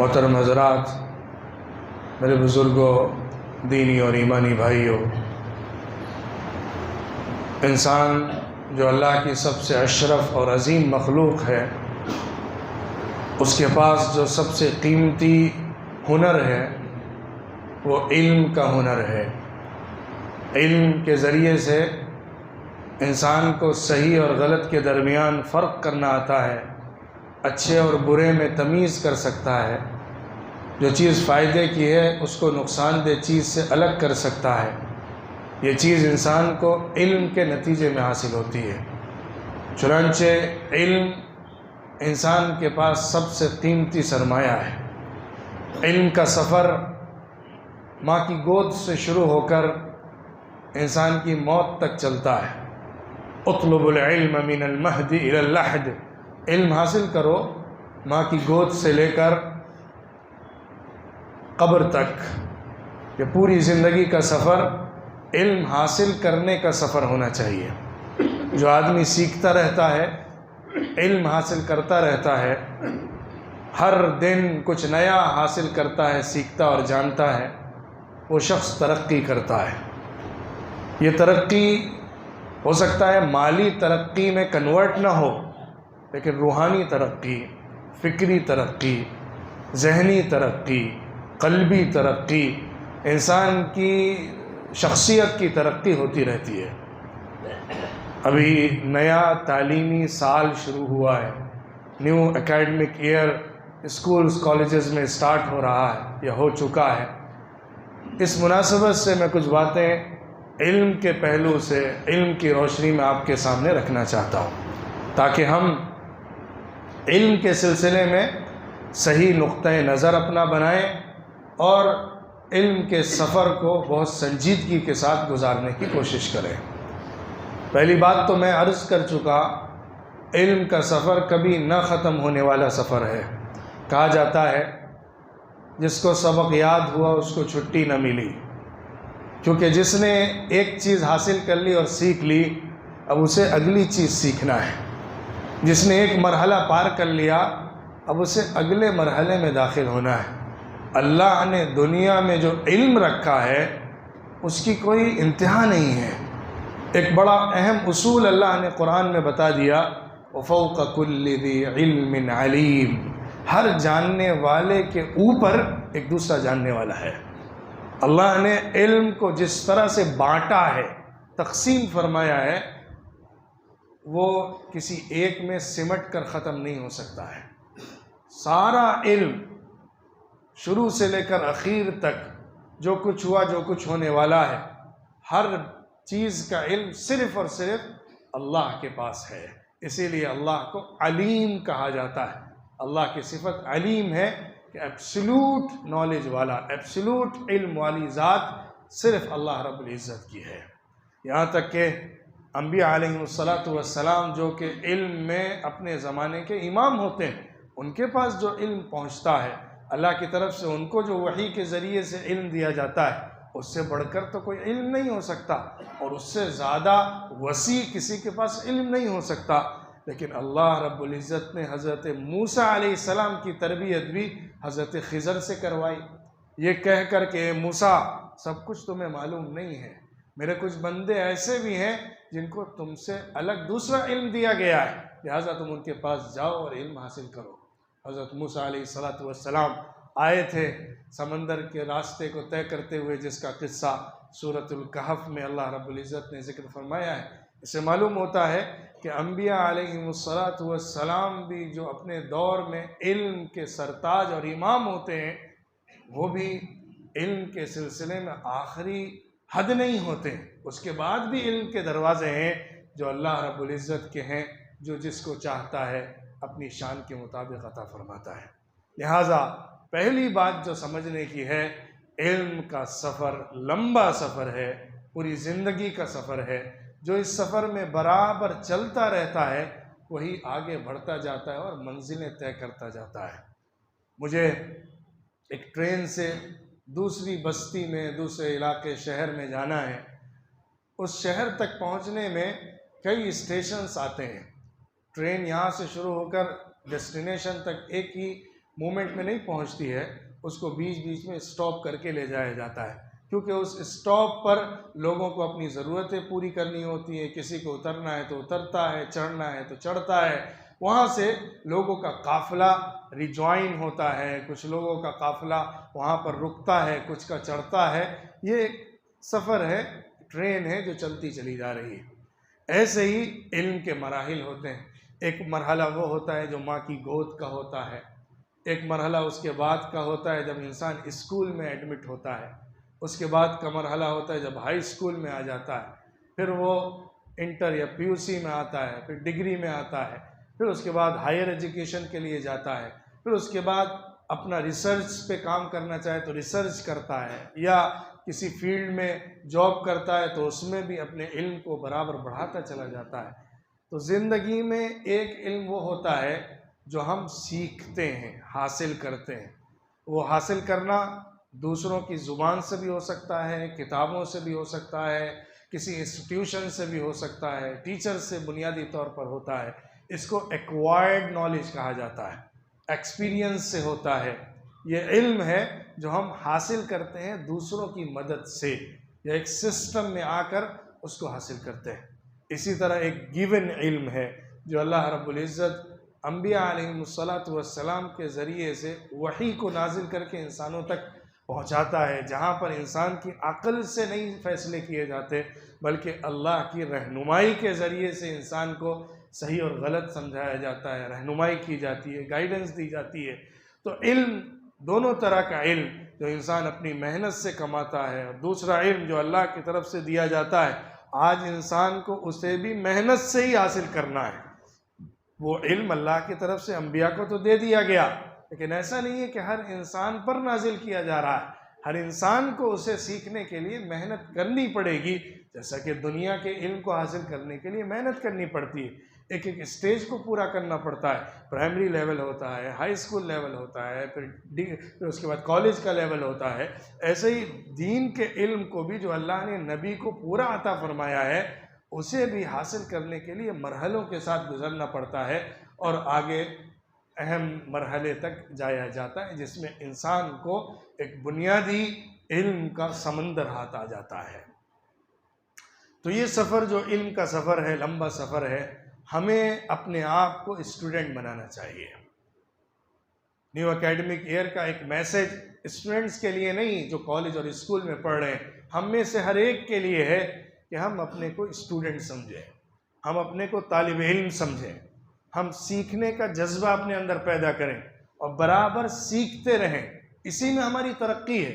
मोहतरम हज़रात, मेरे बुज़ुर्गों, दीनी और ईमानी भाइयों, इंसान जो अल्लाह की सबसे अशरफ और अज़ीम मखलूक है, उसके पास जो सबसे कीमती हुनर है वो इल्म का हुनर है। इल्म के ज़रिए से इंसान को सही और गलत के दरमियान फ़र्क करना आता है, अच्छे और बुरे में तमीज़ कर सकता है, जो चीज़ फ़ायदे की है उसको नुकसानदेह चीज़ से अलग कर सकता है। ये चीज़ इंसान को इल्म के नतीजे में हासिल होती है। चुनांचे इल्म इंसान के पास सबसे कीमती सरमाया है। इल्म का सफ़र माँ की गोद से शुरू होकर इंसान की मौत तक चलता है। उतलुबुल इल्म मिनल महदी इलल लहद, इल्म हासिल करो माँ की गोद से लेकर कब्र तक। ये पूरी ज़िंदगी का सफ़र इल्म हासिल करने का सफ़र होना चाहिए। जो आदमी सीखता रहता है, इल्म हासिल करता रहता है, हर दिन कुछ नया हासिल करता है, सीखता और जानता है, वो शख्स तरक्की करता है। ये तरक्की हो सकता है माली तरक्की में कन्वर्ट ना हो, लेकिन रूहानी तरक्की, फ़िक्री तरक्की, ज़हनी तरक्की, क़ल्बी तरक्की, इंसान की शख्सियत की तरक्की होती रहती है। अभी नया तालीमी साल शुरू हुआ है, new academic year schools colleges में स्टार्ट हो रहा है या हो चुका है। इस मुनासबत से मैं कुछ बातें इल्म के पहलू से, इल्म की रोशनी में आपके सामने रखना चाहता हूँ, ताकि हम इल्म के सिलसिले में सही नुक्ते नज़र अपना बनाएं और इल्म के सफ़र को बहुत संजीदगी के साथ गुजारने की कोशिश करें। पहली बात तो मैं अर्ज़ कर चुका, इल्म का सफ़र कभी न ख़त्म होने वाला सफ़र है। कहा जाता है जिसको सबक याद हुआ उसको छुट्टी न मिली, क्योंकि जिसने एक चीज़ हासिल कर ली और सीख ली, अब उसे अगली चीज़ सीखना है। जिसने एक मरहला पार कर लिया, अब उसे अगले मरहले में दाखिल होना है। अल्लाह ने दुनिया में जो इल्म रखा है उसकी कोई इंतहा नहीं है। एक बड़ा अहम उसूल अल्लाह ने कुरान में बता दिया, फ़ौक़ कुल्लि ज़ी इल्मिन अलीम, हर जानने वाले के ऊपर एक दूसरा जानने वाला है। अल्लाह ने इल्म को जिस तरह से बांटा है, तक़सीम फरमाया है, वो किसी एक में सिमट कर ख़त्म नहीं हो सकता है। सारा इल्म शुरू से लेकर आखिर तक जो कुछ हुआ, जो कुछ होने वाला है, हर चीज़ का इल्म सिर्फ़ और सिर्फ अल्लाह के पास है। इसीलिए अल्लाह को अलीम कहा जाता है। अल्लाह की सिफत अलीम है कि एब्सोल्यूट नॉलेज वाला, एब्सोल्यूट इल्म वाली ज़ात सिर्फ़ अल्लाह रब्बुल इज़्ज़त की है। यहाँ तक कि अंबिया अलैहिमुस्सलातु वस्सलाम जो कि इल्म में अपने ज़माने के इमाम होते हैं, उनके पास जो इल्म पहुँचता है अल्लाह की तरफ से, उनको जो वही के ज़रिए से इल्म दिया जाता है, उससे बढ़कर तो कोई इल्म नहीं हो सकता और उससे ज़्यादा वसी किसी के पास इल्म नहीं हो सकता। लेकिन अल्लाह रब्बुल इज़्ज़त ने हज़रत मूसा अलैहिस्सलाम की तरबियत भी हज़रत ख़िज़र से करवाई, ये कह कर के मूसा सब कुछ तुम्हें मालूम नहीं है, मेरे कुछ बंदे ऐसे भी हैं जिनको तुमसे अलग दूसरा इल्म दिया गया है, लिहाजा तुम उनके पास जाओ और इल्म हासिल करो। हज़रत मूसा अलैहिस्सलातु वस्सलाम आए थे समंदर के रास्ते को तय करते हुए, जिसका किस्सा सूरतुल कहफ में अल्लाह रब्बुल इज़्ज़त ने ज़िक्र फरमाया है। इससे मालूम होता है कि अंबिया अलैहिमुस्सलातु वस्सलाम भी जो अपने दौर में इल्म के सरताज और इमाम होते हैं, वो भी इल्म के सिलसिले में आखिरी हद नहीं होते। उसके बाद भी इल्म के दरवाज़े हैं जो अल्लाह रब्बुल इज़्ज़त के हैं, जो जिसको चाहता है अपनी शान के मुताबिक अता फरमाता है। लिहाजा पहली बात जो समझने की है, इल्म का सफ़र लंबा सफ़र है, पूरी ज़िंदगी का सफ़र है। जो इस सफ़र में बराबर चलता रहता है वही आगे बढ़ता जाता है और मंजिलें तय करता जाता है। मुझे एक ट्रेन से दूसरी बस्ती में, दूसरे इलाके, शहर में जाना है। उस शहर तक पहुंचने में कई स्टेशंस आते हैं। ट्रेन यहाँ से शुरू होकर डेस्टिनेशन तक एक ही मोमेंट में नहीं पहुंचती है, उसको बीच बीच में स्टॉप करके ले जाया जाता है, क्योंकि उस स्टॉप पर लोगों को अपनी ज़रूरतें पूरी करनी होती है। किसी को उतरना है तो उतरता है, चढ़ना है तो चढ़ता है। वहाँ से लोगों का काफ़िला रिजॉइन होता है, कुछ लोगों का काफ़िला वहाँ पर रुकता है, कुछ का चढ़ता है। ये एक सफ़र है, ट्रेन है जो चलती चली जा रही है। ऐसे ही इल्म के मराहिल होते हैं। एक मरहला वो होता है जो माँ की गोद का होता है, एक मरहला उसके बाद का होता है जब इंसान स्कूल में एडमिट होता है, उसके बाद का मरहला होता है जब हाई स्कूल में आ जाता है, फिर वो इंटर या पीयूसी में आता है, फिर डिग्री में आता है, फिर उसके बाद हायर एजुकेशन के लिए जाता है, फिर उसके बाद अपना रिसर्च पे काम करना चाहे तो रिसर्च करता है, या किसी फील्ड में जॉब करता है तो उसमें भी अपने इल्म को बराबर बढ़ाता चला जाता है। तो ज़िंदगी में एक इल्म वो होता है जो हम सीखते हैं, हासिल करते हैं। वो हासिल करना दूसरों की ज़ुबान से भी हो सकता है, किताबों से भी हो सकता है, किसी इंस्टीट्यूशन से भी हो सकता है, टीचर से बुनियादी तौर पर होता है। इसको एक्वायर्ड नॉलेज कहा जाता है, एक्सपीरियंस से होता है। ये इल्म है जो हम हासिल करते हैं दूसरों की मदद से, या एक सिस्टम में आकर उसको हासिल करते हैं। इसी तरह एक गिवन इल्म है जो अल्लाह रब्बुल इज़्ज़त अंबिया अलैहिमुस्सलातु वस्सलाम के ज़रिए से वही को नाजिल करके इंसानों तक पहुँचाता है, जहाँ पर इंसान की अक्ल से नहीं फ़ैसले किए जाते, बल्कि अल्लाह की रहनुमाई के ज़रिए से इंसान को सही और गलत समझाया जाता है, रहनुमाई की जाती है, गाइडेंस दी जाती है। तो इल्म दोनों तरह का इल्म, जो इंसान अपनी मेहनत से कमाता है, और दूसरा इल्म जो अल्लाह की तरफ से दिया जाता है, आज इंसान को उसे भी मेहनत से ही हासिल करना है। वो इल्म अल्लाह की तरफ से अंबिया को तो दे दिया गया, लेकिन ऐसा नहीं है कि हर इंसान पर नाजिल किया जा रहा है। हर इंसान को उसे सीखने के लिए मेहनत करनी पड़ेगी, जैसा कि दुनिया के इल्म को हासिल करने के लिए मेहनत करनी पड़ती है। एक एक स्टेज को पूरा करना पड़ता है। प्राइमरी लेवल होता है, हाई स्कूल लेवल होता है, फिर उसके बाद कॉलेज का लेवल होता है। ऐसे ही दीन के इल्म को भी जो अल्लाह ने नबी को पूरा अता फरमाया है, उसे भी हासिल करने के लिए मरहलों के साथ गुजरना पड़ता है, और आगे अहम मरहले तक जाया जाता है, जिसमें इंसान को एक बुनियादी इल्म का समंदर हाथ आ जाता है। तो ये सफ़र जो इल्म का सफ़र है, लंबा सफ़र है, हमें अपने आप को स्टूडेंट बनाना चाहिए। न्यू एकेडमिक ईयर का एक मैसेज स्टूडेंट्स के लिए नहीं जो कॉलेज और स्कूल में पढ़ रहे हैं, हम में से हर एक के लिए है कि हम अपने को स्टूडेंट समझें, हम अपने को तालिब इल्म समझें, हम सीखने का जज्बा अपने अंदर पैदा करें और बराबर सीखते रहें। इसी में हमारी तरक्की है।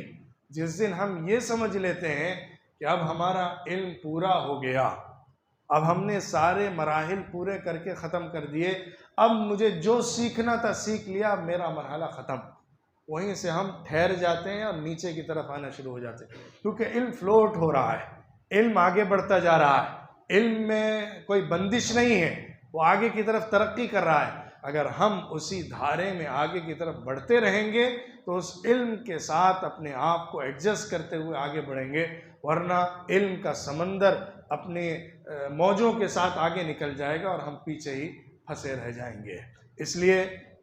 जिस दिन हम ये समझ लेते हैं कि अब हमारा इल्म पूरा हो गया, अब हमने सारे मराहिल पूरे करके ख़त्म कर दिए, अब मुझे जो सीखना था सीख लिया, अब मेरा मरहला ख़त्म, वहीं से हम ठहर जाते हैं और नीचे की तरफ आना शुरू हो जाते हैं, क्योंकि इल्म फ्लोट हो रहा है, इल्म आगे बढ़ता जा रहा है, इल्म में कोई बंदिश नहीं है, वो आगे की तरफ तरक्की कर रहा है। अगर हम उसी धारे में आगे की तरफ बढ़ते रहेंगे तो उस इल्म के साथ अपने आप को एडजस्ट करते हुए आगे बढ़ेंगे, वरना इल्म का समंदर अपने मौजों के साथ आगे निकल जाएगा और हम पीछे ही फंसे रह जाएंगे। इसलिए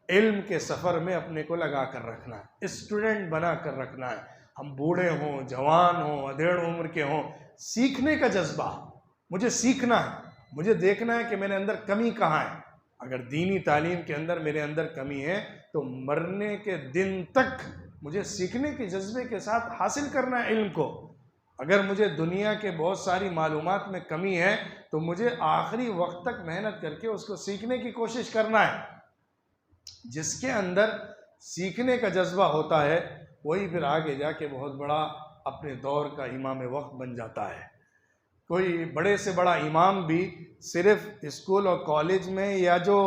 इल्म के सफ़र में अपने को लगा कर रखना है, स्टूडेंट बना कर रखना है। हम बूढ़े हों, जवान हों, अधेड़ उम्र के हों, सीखने का जज्बा, मुझे सीखना है, मुझे देखना है कि मेरे अंदर कमी कहाँ है। अगर दीनी तालीम के अंदर मेरे अंदर कमी है तो मरने के दिन तक मुझे सीखने के जज्बे के साथ हासिल करना है इल्म को। अगर मुझे दुनिया के बहुत सारी मालूमात में कमी है तो मुझे आखिरी वक्त तक मेहनत करके उसको सीखने की कोशिश करना है। जिसके अंदर सीखने का जज्बा होता है वही फिर आगे जाके बहुत बड़ा अपने दौर का इमाम वक्त बन जाता है। कोई बड़े से बड़ा इमाम भी सिर्फ स्कूल और कॉलेज में या जो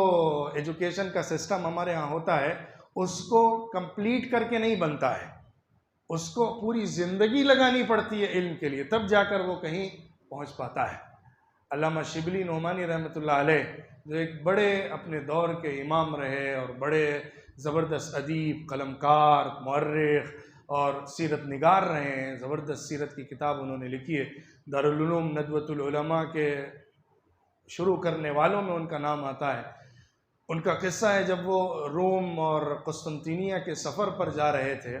एजुकेशन का सिस्टम हमारे यहाँ होता है उसको कंप्लीट करके नहीं बनता है, उसको पूरी ज़िंदगी लगानी पड़ती है इल्म के लिए, तब जाकर वो कहीं पहुँच पाता है। अल्लामा शिबली नोमानी रहमतुल्लाह अलैह जो एक बड़े अपने दौर के इमाम रहे और बड़े ज़बरदस्त अदीब, कलमकार, मुअर्रिख और सीरत निगार रहे हैं, ज़बरदस्त सीरत की किताब उन्होंने लिखी है। दारुल उलूम नदवतुल उलमा के शुरू करने वालों में उनका नाम आता है। उनका किस्सा है, जब वो रोम और कुस्तुनतिनिया के सफ़र पर जा रहे थे,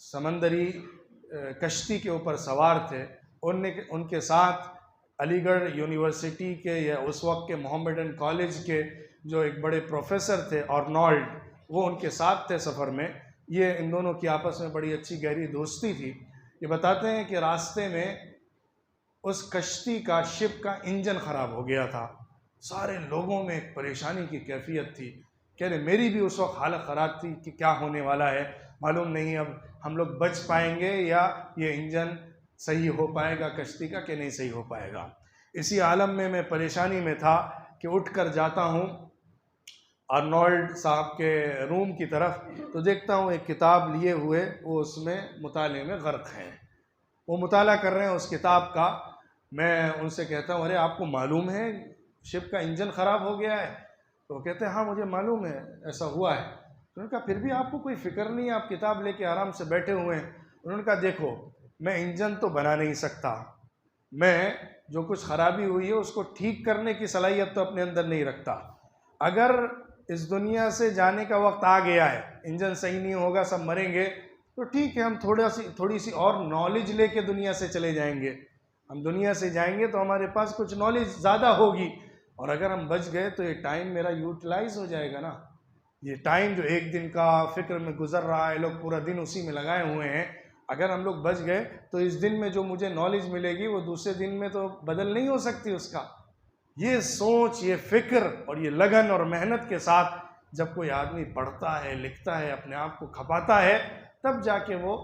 समंदरी कश्ती के ऊपर सवार थे, उनके साथ अलीगढ़ यूनिवर्सिटी के या उस वक्त के मोहम्मदन कॉलेज के जो एक बड़े प्रोफेसर थे आर्नोल्ड, वो उनके साथ थे सफ़र में। ये इन दोनों की आपस में बड़ी अच्छी गहरी दोस्ती थी। ये बताते हैं कि रास्ते में उस कश्ती का, शिप का इंजन ख़राब हो गया था। सारे लोगों में एक परेशानी की कैफियत थी। कह रहे मेरी भी उस वक्त हालत ख़राब थी कि क्या होने वाला है, मालूम नहीं अब हम लोग बच पाएंगे या ये इंजन सही हो पाएगा कश्ती का कि नहीं सही हो पाएगा। इसी आलम में मैं परेशानी में था कि उठकर जाता हूँ आर्नोल्ड साहब के रूम की तरफ, तो देखता हूँ एक किताब लिए हुए वो उसमें मुताले में गर्क हैं। वो मुताला कर रहे हैं उस किताब का। मैं उनसे कहता हूँ अरे आपको मालूम है शिप का इंजन ख़राब हो गया है? तो वो कहते हैं हाँ मुझे मालूम है, ऐसा हुआ है। तो उन्होंने कहा फिर भी आपको कोई फ़िक्र नहीं है, आप किताब लेके आराम से बैठे हुए हैं। उन्होंने कहा देखो मैं इंजन तो बना नहीं सकता, मैं जो कुछ ख़राबी हुई है उसको ठीक करने की सलाहियत तो अपने अंदर नहीं रखता। अगर इस दुनिया से जाने का वक्त आ गया है, इंजन सही नहीं होगा, सब मरेंगे, तो ठीक है हम थोड़ी सी और नॉलेज लेके दुनिया से चले जाएंगे। हम दुनिया से जाएंगे तो हमारे पास कुछ नॉलेज ज़्यादा होगी, और अगर हम बच गए तो ये टाइम मेरा यूटिलाइज हो जाएगा ना। ये टाइम जो एक दिन का फ़िक्र में गुजर रहा है, लोग पूरा दिन उसी में लगाए हुए हैं, अगर हम लोग बच गए तो इस दिन में जो मुझे नॉलेज मिलेगी वो दूसरे दिन में तो बदल नहीं हो सकती उसका। ये सोच, ये फ़िक्र और ये लगन और मेहनत के साथ जब कोई आदमी पढ़ता है, लिखता है, अपने आप को खपाता है, तब जाके वो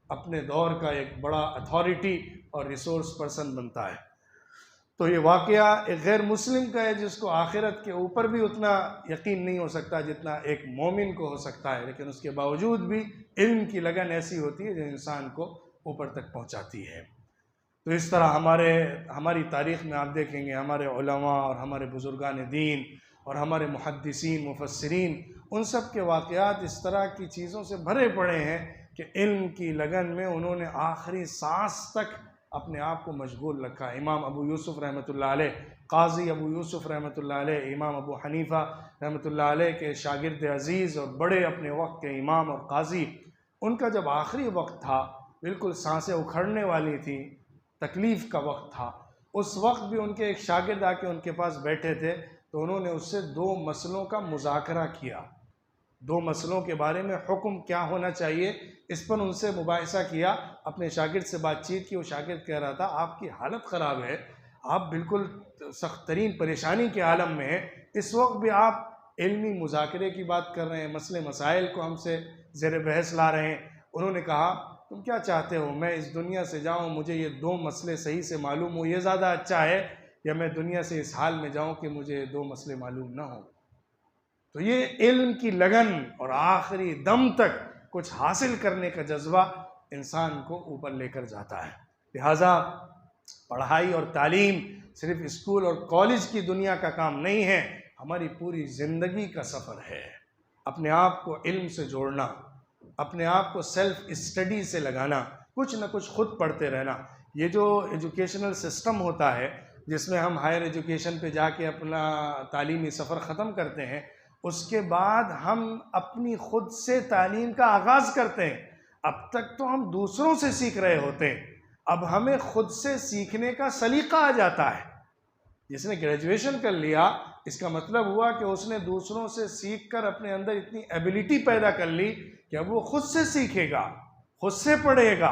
अपने दौर का एक बड़ा अथॉरिटी और रिसोर्स पर्सन बनता है। तो ये वाक़या एक गैर मुस्लिम का है जिसको आखिरत के ऊपर भी उतना यकीन नहीं हो सकता जितना एक मोमिन को हो सकता है, लेकिन उसके बावजूद भी इल्म की लगन ऐसी होती है जो इंसान को ऊपर तक पहुंचाती है। तो इस तरह हमारी तारीख़ में आप देखेंगे हमारे उलमा और हमारे बुज़ुर्गान दीन और हमारे मुहद्दिसीन, मुफस्सिरीन, उन सब के वाक़यात इस तरह की चीज़ों से भरे पड़े हैं कि इल्म की लगन में उन्होंने आखिरी सांस तक अपने आप को मशगूल रखा। इमाम अबू यूसुफ़ रहमतुल्लाह अलैह, काज़ी अबू यूसुफ़ रहमतुल्लाह अलैह, इमाम अबू हनीफ़ा रहमतुल्लाह अलैह के शागिर्द अज़ीज़ और बड़े अपने वक्त के इमाम और काज़ी, उनका जब आखिरी वक्त था, बिल्कुल सांसें उखड़ने वाली थी, तकलीफ़ का वक्त था, उस वक्त भी उनके एक शागिर्द आके उनके पास बैठे थे, तो उन्होंने उससे 2 मसलों का मुज़ाकरा किया। 2 मसलों के बारे में हुक्म क्या होना चाहिए, इस पर उनसे मुबाहिसा किया, अपने शागिर्द से बातचीत की। वो शागिर्द कह रहा था आपकी हालत ख़राब है, आप बिल्कुल सख्त तरीन परेशानी के आलम में हैं, इस वक्त भी आप इल्मी मुज़ाकरे की बात कर रहे हैं, मसले मसाइल को हमसे ज़ेर बहस ला रहे हैं। उन्होंने कहा तुम क्या चाहते हो, मैं इस दुनिया से जाऊँ, मुझे ये 2 मसले सही से मालूम हो, ये ज़्यादा अच्छा है, या मैं दुनिया से इस हाल में जाऊँ कि मुझे ये 2 मसले मालूम ना हो। तो ये इल्म की लगन और आखिरी दम तक कुछ हासिल करने का जज्बा इंसान को ऊपर लेकर जाता है। लिहाजा पढ़ाई और तालीम सिर्फ स्कूल और कॉलेज की दुनिया का काम नहीं है, हमारी पूरी ज़िंदगी का सफ़र है। अपने आप को इल्म से जोड़ना, अपने आप को सेल्फ स्टडी से लगाना, कुछ न कुछ खुद पढ़ते रहना। ये जो एजुकेशनल सिस्टम होता है जिसमें हम हायर एजुकेशन पे जाके अपना तालीमी सफ़र ख़त्म करते हैं, उसके बाद हम अपनी खुद से तालीम का आगाज़ करते हैं। अब तक तो हम दूसरों से सीख रहे होते हैं, अब हमें खुद से सीखने का सलीका आ जाता है। जिसने ग्रेजुएशन कर लिया, इसका मतलब हुआ कि उसने दूसरों से सीखकर अपने अंदर इतनी एबिलिटी पैदा कर ली कि अब वो खुद से सीखेगा, खुद से पढ़ेगा,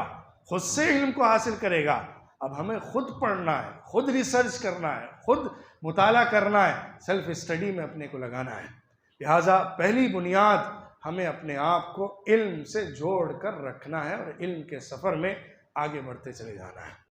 खुद से इल्म को हासिल करेगा। अब हमें खुद पढ़ना है, खुद रिसर्च करना है, खुद मुताला करना है, सेल्फ स्टडी में अपने को लगाना है। लिहाजा पहली बुनियाद हमें अपने आप को इल्म से जोड़ कर रखना है और इल्म के सफ़र में आगे बढ़ते चले जाना है।